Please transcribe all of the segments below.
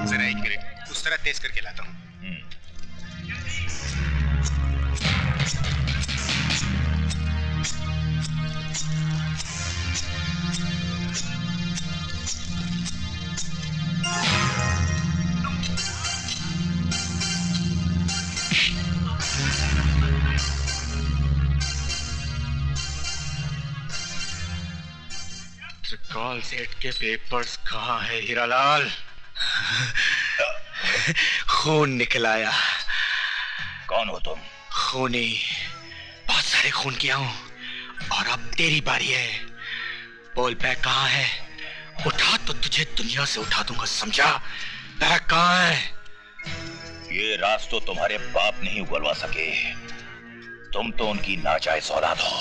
जरा एक मिनट, उस तरह तेज करके लाता हूँ। त्रिकाल सेठ के पेपर्स कहाँ है हीरालाल? खून निकल आया। कौन हो तुम? खूनी, बहुत सारे खून किया हूं और अब तेरी बारी है। बोल बैग कहाँ है? उठा तो तुझे दुनिया से उठा दूंगा, समझा? बैग कहाँ है? ये राज तो तुम्हारे बाप नहीं उगलवा सके। तुम तो उनकी नाजायज औलाद हो।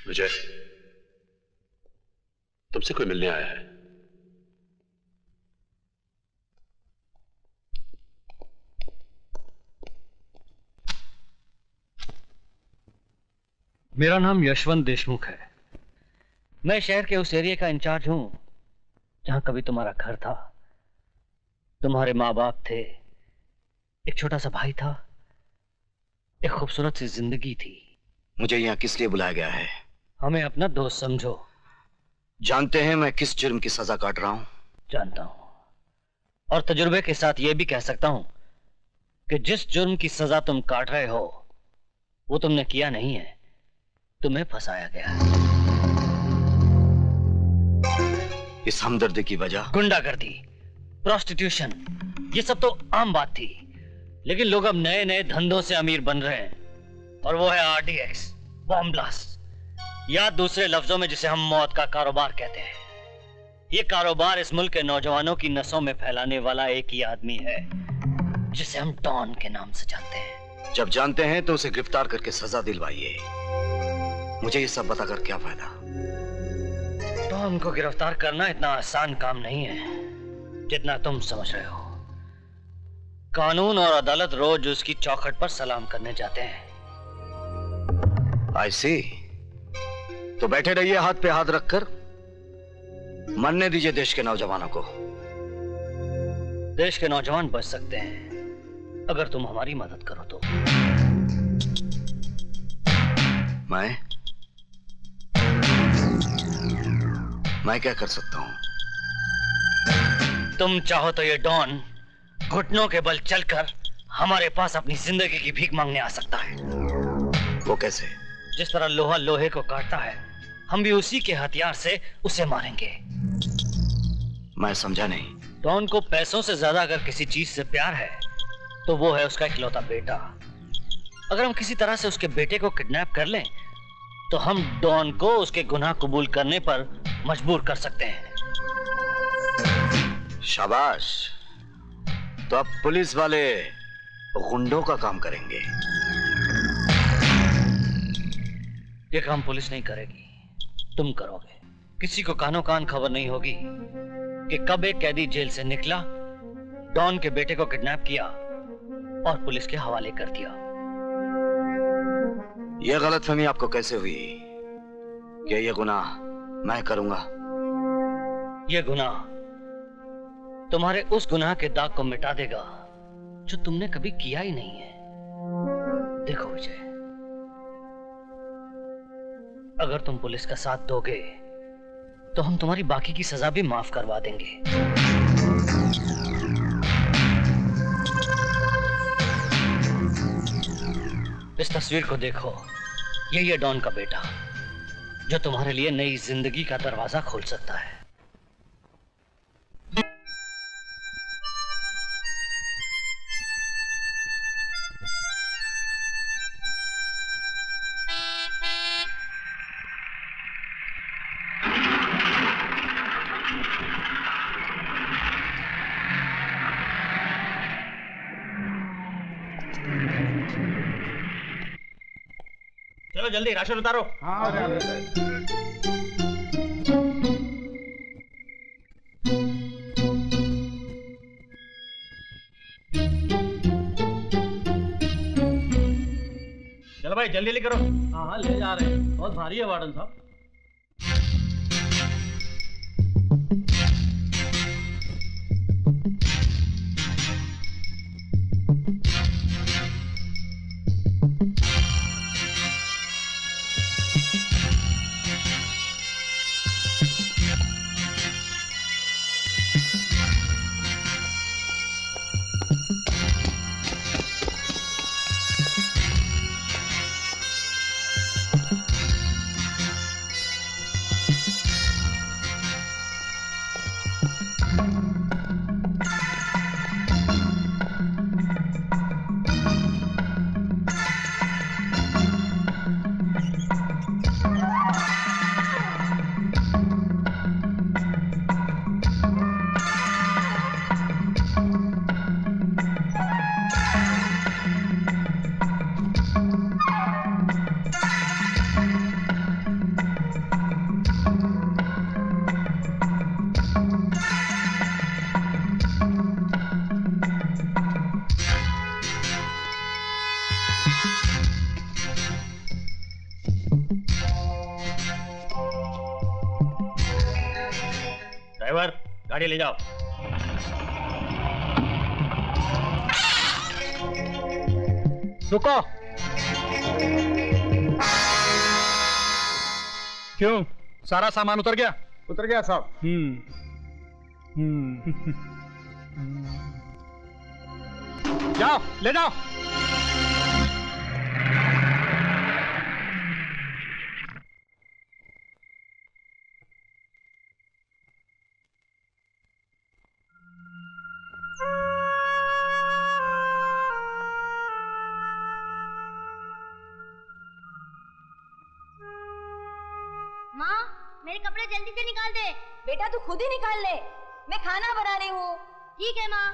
विजय, तुमसे कोई मिलने आया है। मेरा नाम यशवंत देशमुख है। मैं शहर के उस एरिया का इंचार्ज हूं जहां कभी तुम्हारा घर था, तुम्हारे माँ बाप थे, एक छोटा सा भाई था, एक खूबसूरत सी जिंदगी थी। मुझे यहाँ किस लिए बुलाया गया है? हमें अपना दोस्त समझो। जानते हैं मैं किस जुर्म की सजा काट रहा हूं? जानता हूं, और तजुर्बे के साथ यह भी कह सकता हूं कि जिस जुर्म की सजा तुम काट रहे हो वो तुमने किया नहीं है, तुम्हें फंसाया गया है। इस हमदर्दी की वजह? गुंडागर्दी, प्रोस्टिट्यूशन, ये सब तो आम बात थी। लेकिन लोग अब नए नए धंधों से अमीर बन रहे हैं, और वो है RDX, बॉम्ब ब्लास्ट, या दूसरे लफ्जों में जिसे हम मौत का कारोबार कहते हैं। ये कारोबार इस मुल्क के नौजवानों की नसों में फैलाने वाला एक ही आदमी है, जिसे हम डॉन के नाम से जानते हैं। जब जानते हैं तो उसे गिरफ्तार करके सजा दिलवाइए। मुझे ये सब बताकर क्या फायदा? डॉन को गिरफ्तार करना इतना आसान काम नहीं है जितना तुम समझ रहे हो। कानून और अदालत रोज उसकी चौखट पर सलाम करने जाते हैं। I see। तो बैठे रहिए हाथ पे हाथ रखकर, मरने दीजिए देश के नौजवानों को। देश के नौजवान बच सकते हैं अगर तुम हमारी मदद करो तो। मैं क्या कर सकता हूं? तुम चाहो तो ये डॉन घुटनों के बल चलकर हमारे पास अपनी जिंदगी की भीख मांगने आ सकता है। वो कैसे? जिस तरह लोहा लोहे को काटता है, हम भी उसी के हथियार से उसे मारेंगे। मैं समझा नहीं। डॉन को पैसों से ज्यादा अगर किसी चीज से प्यार है तो वो है उसका इकलौता बेटा। अगर हम किसी तरह से उसके बेटे को किडनैप कर लें तो हम डॉन को उसके गुनाह कबूल करने पर मजबूर कर सकते हैं। शाबाश। तो अब पुलिस वाले गुंडों का काम करेंगे। ये काम पुलिस नहीं करेगी, तुम करोगे। किसी को कानो कान खबर नहीं होगी कि कब एक कैदी जेल से निकला, डॉन के बेटे को किडनैप किया और पुलिस के हवाले कर दिया। यह गलतफहमी आपको कैसे हुई कि यह गुनाह मैं करूंगा? यह गुनाह तुम्हारे उस गुनाह के दाग को मिटा देगा जो तुमने कभी किया ही नहीं है। देखो विजय, अगर तुम पुलिस का साथ दोगे तो हम तुम्हारी बाकी की सजा भी माफ करवा देंगे। इस तस्वीर को देखो, यही है डॉन का बेटा जो तुम्हारे लिए नई जिंदगी का दरवाजा खोल सकता है। चलो जल्दी राशन उतारो। चलो भाई जल्दी करो। हाँ ले जा रहे हैं, बहुत भारी है वार्डन साहब। ड्राइवर गाड़ी ले जाओ। रुको। क्यों, सारा सामान उतर गया? उतर गया साहब। जाओ ले जाओ। मेरे कपड़े जल्दी से निकाल दे। बेटा तू खुद ही निकाल ले, मैं खाना बना रही हूँ। ठीक है माँ।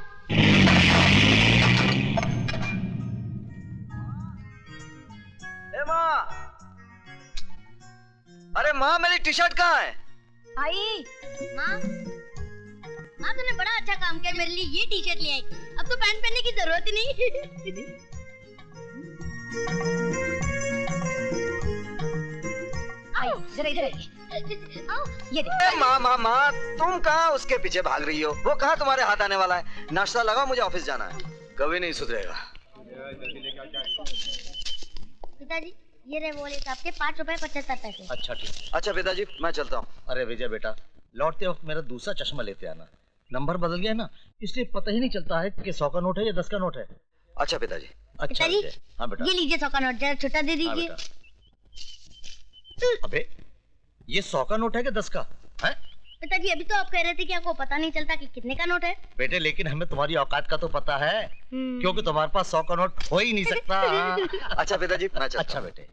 माँ, अरे माँ मेरी टी शर्ट कहाँ है? आई माँ तूने बड़ा अच्छा काम किया, मेरे लिए ये टी शर्ट ले आई। अब तो पैंट पहनने की जरूरत ही नहीं। आई जरा इधर आओ। ये देख। माँ तुम कहाँ उसके पीछे भाग रही हो? वो कहाँ तुम्हारे हाथ आने वाला है? नाश्ता लगाओ, मुझे ऑफिस जाना है। कभी नहीं सुधरेगा। पिताजी ये रहे वॉलेट आपके, 5 रुपए 75 पैसे। अच्छा ठीक। अच्छा पिताजी मैं चलता हूँ। अरे विजय बेटा, लौटते वक्त मेरा दूसरा चश्मा लेते आना। नंबर बदल गया ना, इसलिए पता ही नहीं चलता है कि 100 का नोट है या 10 का नोट है। अच्छा पिताजी। अच्छा पिताजी विजय। हाँ बेटा। ये लीजिए 100 का नोट, जरा छोटा दे हाँ दीजिए। बेटा। अबे ये 100 का नोट है कि 10 का है? पिताजी अभी तो आप कह रहे थे कि आपको पता नहीं चलता कि कितने का नोट है। बेटे लेकिन हमें तुम्हारी औकात का तो पता है, क्योंकि तुम्हारे पास 100 का नोट हो ही नहीं सकता। अच्छा पिताजी मैं चलता अच्छा हूँ। बेटे।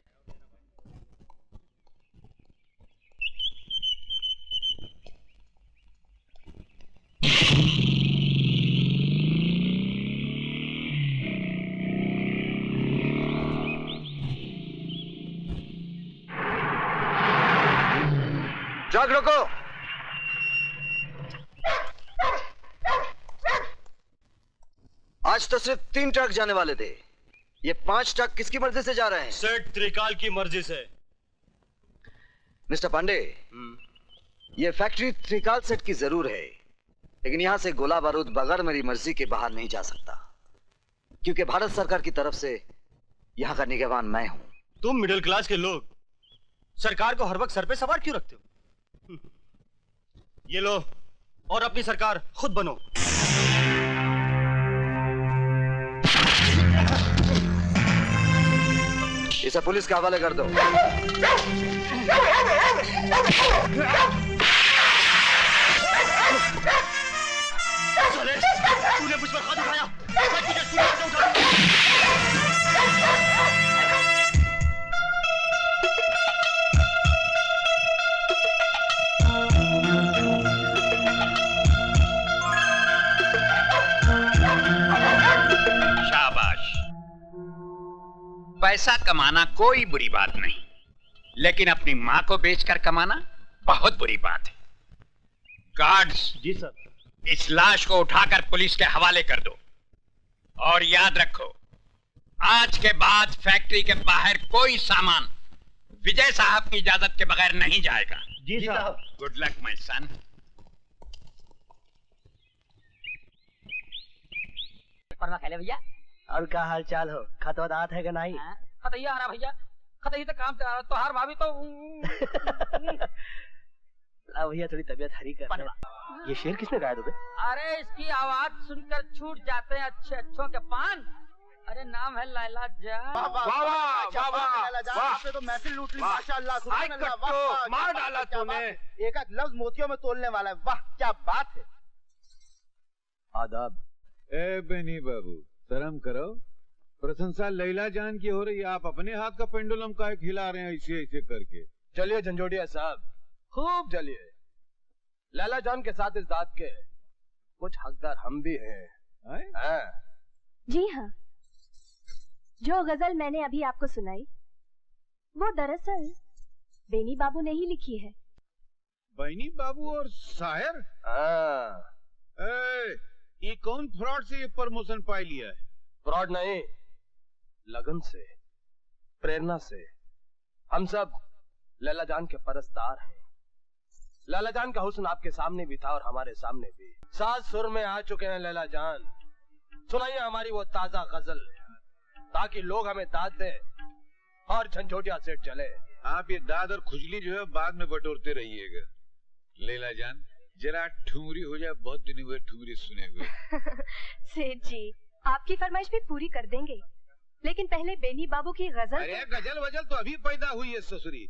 ट्रक रोको। आज तो सिर्फ 3 ट्रक जाने वाले थे, ये 5 ट्रक किसकी मर्जी से जा रहे हैं? सेठ त्रिकाल की मर्जी से। मिस्टर पांडे, ये फैक्ट्री त्रिकाल सेट की जरूर है, लेकिन यहां से गोला बारूद बगैर मेरी मर्जी के बाहर नहीं जा सकता, क्योंकि भारत सरकार की तरफ से यहां का निगरान मैं हूं। तुम मिडिल क्लास के लोग सरकार को हर वक्त सर पे सवार क्यों रखते हो? ये लो और अपनी सरकार खुद बनो। इसे पुलिस के हवाले कर दो। तूने मुझ पर हाथ उठाया, शाबाश। पैसा कमाना कोई बुरी बात नहीं, लेकिन अपनी मां को बेचकर कमाना बहुत बुरी बात है। गार्ड्स, जी सर। इस लाश को उठाकर पुलिस के हवाले कर दो, और याद रखो आज के बाद फैक्ट्री के बाहर कोई सामान विजय साहब की इजाजत के बगैर नहीं जाएगा। जी साहब। Good luck my son. परमा खेले भैया। और क्या हाल चाल हो? खतवा दांत है कि नहीं? खतैया आ रहा भैया, खतैया तो काम चला रहा, तो हर भाभी तो भैया थोड़ी तबीयत हरी कर। ये शेर किसने गाया तुम्हें? अरे इसकी आवाज सुनकर छूट जाते हैं अच्छे अच्छों के पान। अरे नाम है लैला जान। आपने तो महफिल लूट ली माशाअल्लाह। मार डाला तूने, एक एक लफ्ज मोतियों में तोलने वाला है। वाह क्या बात है। आदाब। ए बेनी बाबू शर्म करो, प्रशंसा लैला जान की हो रही है, आप अपने हाथ का पेंडुलम काहे खिला रहे हैं ऐसे ऐसे करके? चलिए झंझोटिया साहब, खूब चलिए। लैला जान के साथ इस बात के कुछ हकदार हम भी हैं। जी हाँ, जो गजल मैंने अभी आपको सुनाई वो दरअसल बेनी बाबू ने ही लिखी है। बेनी बाबू और शायर? ये कौन फ्रॉड से ये प्रमोशन पाई लिया है? फ्रॉड नहीं, लगन से, प्रेरणा से। हम सब लैला जान के परस्तार हैं। लैला जान का हुस्न आपके सामने भी था और हमारे सामने भी। 7 सुर में आ चुके हैं लैला जान। सुनाइए हमारी वो ताजा गजल, ताकि लोग हमें दाद दें और झंझोटिया सेठ चले। आप ये दाद और खुजली जो है बाद में बटोरते रहिएगा। लैला जान जरा ठुमरी हो जाए, बहुत दिन हुए ठुमरी सुने हुए। सेठ जी आपकी फरमाइश भी पूरी कर देंगे, लेकिन पहले बेनी बाबू की गजल। अरे गजल वजल तो अभी पैदा हुई है ससुरी।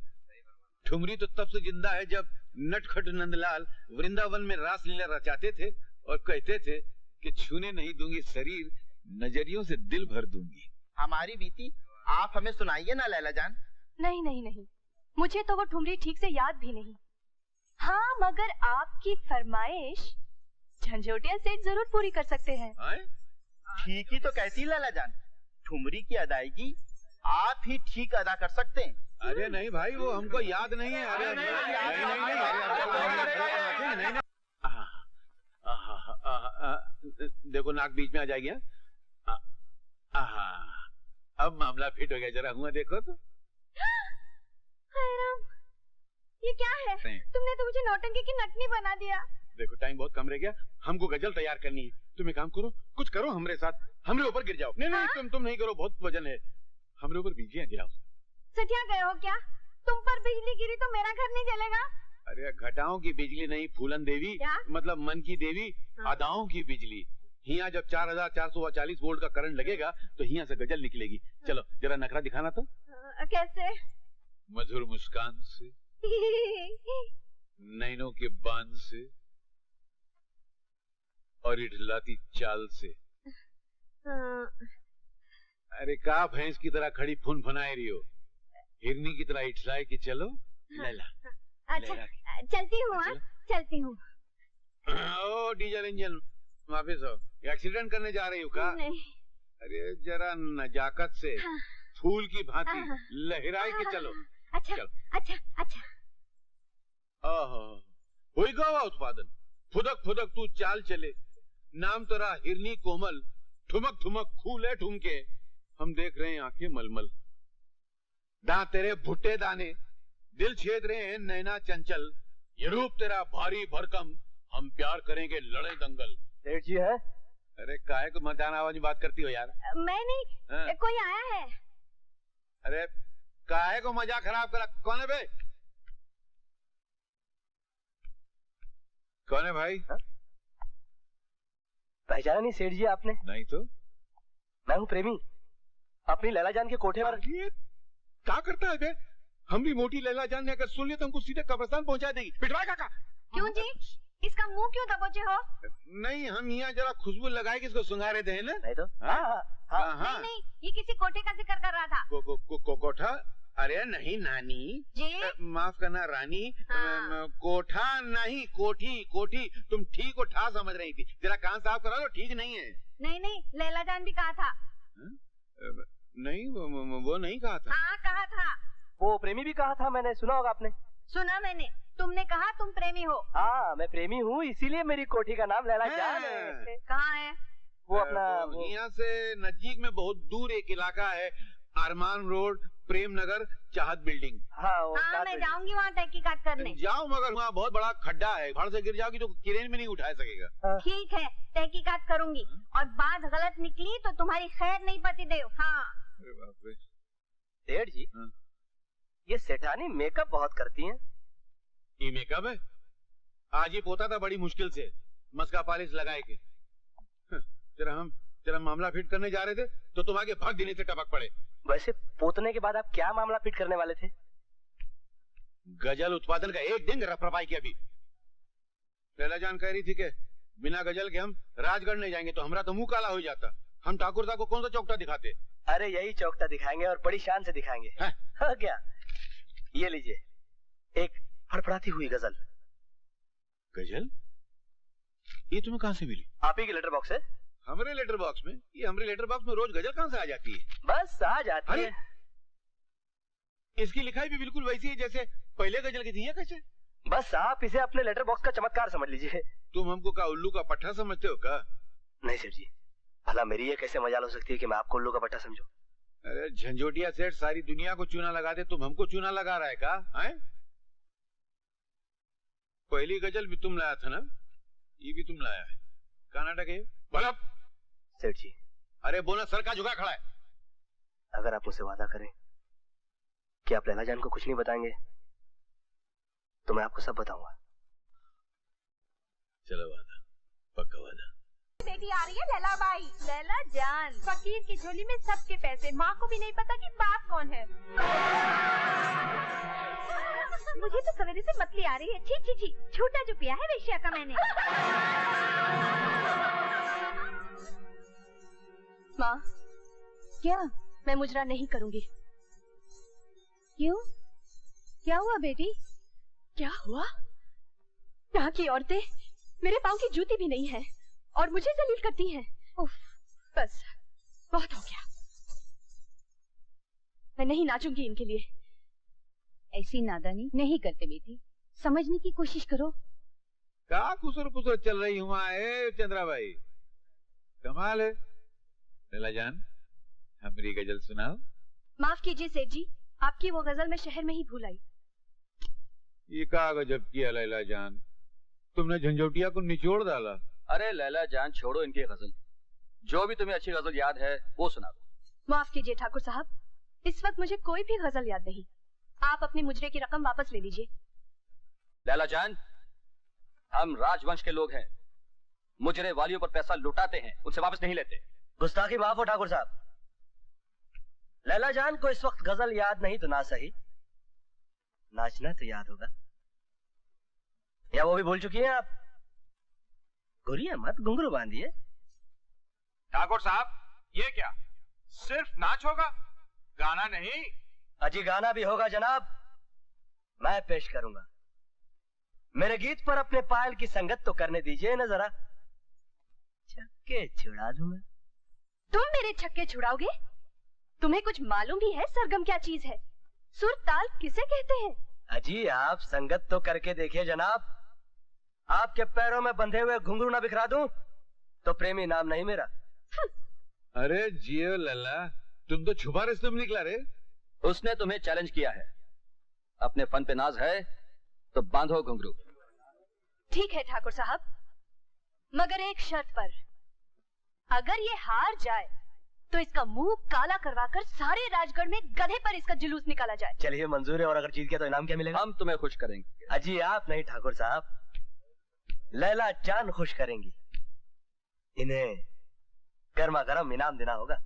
ठुमरी तो तब से जिंदा है जब नटखट नंदलाल वृंदावन में रासलीला रचाते थे और कहते थे कि छूने नहीं दूंगी शरीर, नजरियों से दिल भर दूंगी। हमारी बीती आप हमें सुनाइए ना लैला जान। नहीं नहीं नहीं, मुझे तो वो ठुमरी ठीक से याद भी नहीं। हाँ, मगर आपकी फरमाइश झंझोटिया सेठ जरूर पूरी कर सकते हैं। ठीक ही तो कहती लाला जान, ठुमरी की अदायगी आप ही ठीक अदा कर सकते हैं। अरे नहीं भाई, वो हमको याद नहीं है। अरे नहीं, देखो नाक बीच में आ जाएगी। अब मामला फिट हो गया, जरा हुआ देखो तो। हाय राम, ये क्या है? तुमने तो मुझे नौटंकी की नटनी बना दिया। देखो टाइम बहुत कम रह गया, हमको गजल तैयार करनी है। तुम एक काम करो, कुछ करो हमरे साथ, हमरे ऊपर गिर जाओ। नहीं नहीं, तुम नहीं करो, बहुत वजन है। हमरे ऊपर बिजलियां गिराओ। सटिया गए हो क्या? तुम पर बिजली गिरी तो मेरा घर नहीं जलेगा? अरे घटाओं की बिजली नहीं, फूलन देवी, मतलब मन की देवी, अदाओं की बिजली। हिया जब 4440 वोल्ट का करंट लगेगा तो हिया से गजल निकलेगी। चलो जरा नखरा दिखाना तो। कैसे? मधुर मुस्कान से, नैनों के बांध से और इठलाती चाल से। अरे का भैंस की तरह खड़ी फुन फनाए रही हो, हिरनी की तरह इठलाए कि चलो। लैला अच्छा चलती हूँ। चलती हूँ। ओ डीजल इंजन वापिस हो, एक्सीडेंट करने जा रही हो का? नहीं। अरे जरा नजाकत से फूल की भांति लहराए के चलो। अच्छा चलो। अच्छा अच्छा। हुई गवा उत्पादन, फुदक फुदक तू चाल चले, नाम तेरा हिरनी कोमल, ठुमक ठुमक खूले ठुमके, हम देख रहे हैं आंखें मलमल। दांत तेरे भुट्टे दाने, दिल छेद रहे हैं नैना चंचल, ये रूप तेरा भारी भरकम, हम प्यार करेंगे लड़े दंगल। सेठ जी है? अरे काहे को मजान आवाज में बात करती हो यार? मैं नहीं, कोई आया है। अरे काहे को मजा खराब करा? कौन है बे? कौन है भाई? पहचाना नहीं सेठ जी आपने? नहीं तो। मैं हूँ प्रेमी, अपनी लैला जान के कोठे पर। क्या करता है बे? हम भी मोटी लैला जान ने अगर सुन लिया तो हमको सीधे कब्रिस्तान पहुंचा देगी। पिटवाएगा का? क्यों जी? इसका मुंह क्यों दबोचे हो? नहीं, हम यहाँ जरा खुशबू लगाए कि इसको सुंघा रहे थे ना? नहीं तो। नहीं नहीं, ये किसी कोठे का जिक्र कर रहा था। कोठा? अरे नहीं नानी जी, माफ करना रानी। कोठा नहीं, कोठी कोठी। तुम ठीक को ठा समझ रही थी, जरा कान साफ करा लो, ठीक नहीं है। नहीं नहीं, लैला जान भी कहा था। नहीं वो नहीं कहा था। हाँ कहा था। वो प्रेमी भी कहा था, मैंने सुना होगा आपने। सुना मैंने, तुमने कहा तुम प्रेमी हो। हाँ मैं प्रेमी हूँ, इसीलिए मेरी कोठी का नाम लैला जान है। कहाँ है वो? अपना यहाँ से नजदीक में बहुत दूर एक इलाका है, अरमान रोड, प्रेम नगर, चाहत बिल्डिंग। हाँ मैं जाऊंगी वहाँ तहकीकात करने। जाओ, मगर वहाँ बहुत बड़ा खड्डा है, भाड़ से गिर जाओगी तो क्रेन में नहीं उठा सकेगा। ठीक है, तहकीकात करूंगी, और बात गलत निकली तो तुम्हारी खैर नहीं पति देव। हाँ। अरे बाप रे सेठ जी, ये सेठानी मेकअप बहुत करती हैं। ये मेकअप है? आज ही पोता था बड़ी मुश्किल से, मस्का पॉलिश लगाए के। जरा मामला फिट करने जा रहे थे तो तुम आगे भाग देने से टपक पड़े। वैसे पोतने के बाद आप क्या मामला फिट करने वाले थे? गजल उत्पादन का एक दिन रफरफाई किया। अभी लैला जान कह रही थी कि बिना गजल के हम राजगढ़ नहीं जाएंगे, तो हमारा तो मुंह काला हो जाता। हम ठाकुर साहब को कौन सा चौकटा दिखाते? अरे यही चौकटा दिखाएंगे और बड़ी शान से दिखाएंगे। हाँ क्या? ये लीजिए, एक फड़फड़ाती हुई गजल। गजल? ये तुम्हें कहाँ से मिली? आप ही के लेटर बॉक्स है। हमारे लेटर बॉक्स में? ये हमारे लेटर बॉक्स में रोज गजल कहाँ से आ जाती है? बस आ जाती है। इसकी लिखाई भी बिल्कुल वैसी है जैसे पहले गजल की थी। कैसे? बस आप इसे अपने लेटर बॉक्स का चमत्कार समझ लीजिए। तुम हमको का उल्लू का पट्टा समझते हो का? नहीं सेठ जी, भला मेरी ये कैसे मजाल हो सकती है कि मैं आपको उल्लू का पट्टा समझूं? अरे झंझोटिया सेठ सारी दुनिया को चूना लगा दे, तुम हमको चूना लगा रहा है का? पहली गजल भी तुम लाया था ना, ये भी तुम लाया है। कर्नाटक है बोला सेठ जी। अरे बोला, सर का झुका खड़ा है। अगर आप मुझसे वादा करें कि आप लैला जान को कुछ नहीं बताएंगे तो मैं आपको सब बताऊंगा। चलो वादा, पक्का वादा। बेटी आ रही है लैला बाई। लैला जान, फकीर की झोली में सबके पैसे, माँ को भी नहीं पता कि बाप कौन है। मुझे तो सवेरे से मतली आ रही है। छी छी छी, झूठा जो पिया है वेश्या का मैंने। माँ, क्या? मैं मुजरा नहीं करूंगी। क्यों? क्या हुआ बेटी? क्या हुआ? यहाँ की औरतें मेरे पाँव की जूती भी नहीं है और मुझे जलील करती हैं। उफ, बस बहुत हो गया। मैं नहीं नाचूंगी इनके लिए। ऐसी नादानी नहीं करते बेटी, समझने की कोशिश करो। क्या कुसुर पुसुर चल रही हुआ है चंद्रा भाई? कमाल है। लैला जान, हमारी गजल सुनाओ। माफ कीजिए सेठ जी, आपकी वो गजल मैं शहर में ही भूल आई। ये क्या गजब किया लैला जान, तुमने झंझोटिया को निचोड़ डाला। अरे लैला जान छोड़ो इनकी गजल, जो भी तुम्हें अच्छी गजल याद है वो सुना दो। माफ कीजिए ठाकुर साहब, इस वक्त मुझे कोई भी गजल याद नहीं। आप अपने मुजरे की रकम वापस ले लीजिए। लैला जान, हम राजवंश के लोग हैं, मुजरे वालियों पर पैसा लुटाते हैं, उनसे वापस नहीं लेते। गुस्ताखी माफ हो ठाकुर साहब। लैला जान को इस वक्त गजल याद नहीं तो ना सही, नाचना तो याद होगा। या वो भी भूल चुकी हैं आप? घुरिए मत, घुंघरू बांधिए। ठाकुर साहब, ये क्या सिर्फ नाच होगा, गाना नहीं? अजी गाना भी होगा जनाब, मैं पेश करूंगा। मेरे गीत पर अपने पायल की संगत तो करने दीजिए ना जरा, छक्के छुड़ा दूंगा। तुम मेरे छक्के छुड़ाओगे? तुम्हें कुछ मालूम भी है सरगम क्या चीज है? सुर ताल किसे कहते हैं? अजी आप संगत तो करके देखिए जनाब। आपके पैरों में बंधे हुए घुंघरू ना बिखरा दूं तो प्रेमी नाम नहीं मेरा। अरे जियो लल्ला, तुम तो छुपा रिश्ते में निकला रे। उसने तुम्हें चैलेंज किया है, अपने फन पे नाज है तो बांधो घुंघरू। ठीक है ठाकुर साहब, मगर एक शर्त पर। अगर ये हार जाए तो इसका मुंह काला करवाकर सारे राजगढ़ में गधे पर इसका जुलूस निकाला जाए। चलिए मंजूर है, और अगर जीत गया तो इनाम क्या मिलेगा? हम तुम्हें खुश करेंगे। अजी आप नहीं ठाकुर साहब, लैला जान खुश करेंगी। इन्हें गर्मा गर्म इनाम देना होगा।